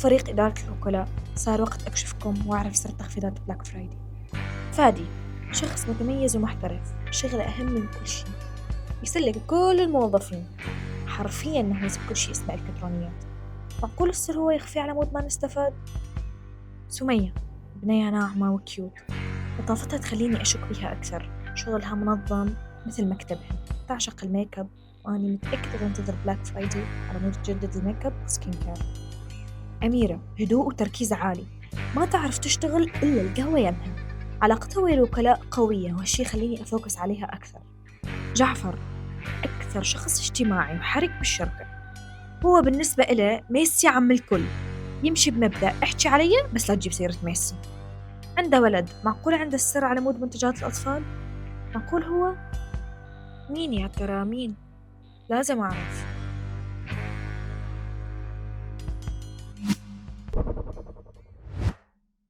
فريق إدارة الوكلاء، صار وقت أكشفكم وأعرف سر تخفيضات بلاك فرايدي. فادي شخص متميز ومحترف، شغله أهم من كل شيء، يسلك كل الموظفين، حرفياً إنه يسوي كل شيء اسمه إلكترونيات. معقول السر هو يخفي على مود ما نستفاد؟ سمية بنية ناعمة وكيوت، لطافتها تخليني أشك بيها أكثر، شغلها منظم مثل مكتبها، تعشق الميك اب، وأني متأكدة تنتظر بلاك فرايدي على مود تجدد الميك اب وسكين كير. أميرة هدوء وتركيز عالي، ما تعرف تشتغل إلا القهوة يمها، علاقتها ويا الوكلاء قوية وهالشي يخليني أفوكس عليها أكثر. جعفر أكثر شخص اجتماعي وحرك بالشركة، هو بالنسبة إله ميسي عم الكل، يمشي بمبدأ احكي علي بس لا تجيب سيرة ميسي. عنده ولد، معقول عنده السر على مود منتجات الأطفال؟ معقول هو؟ مين يا ترى مين؟ لازم أعرف.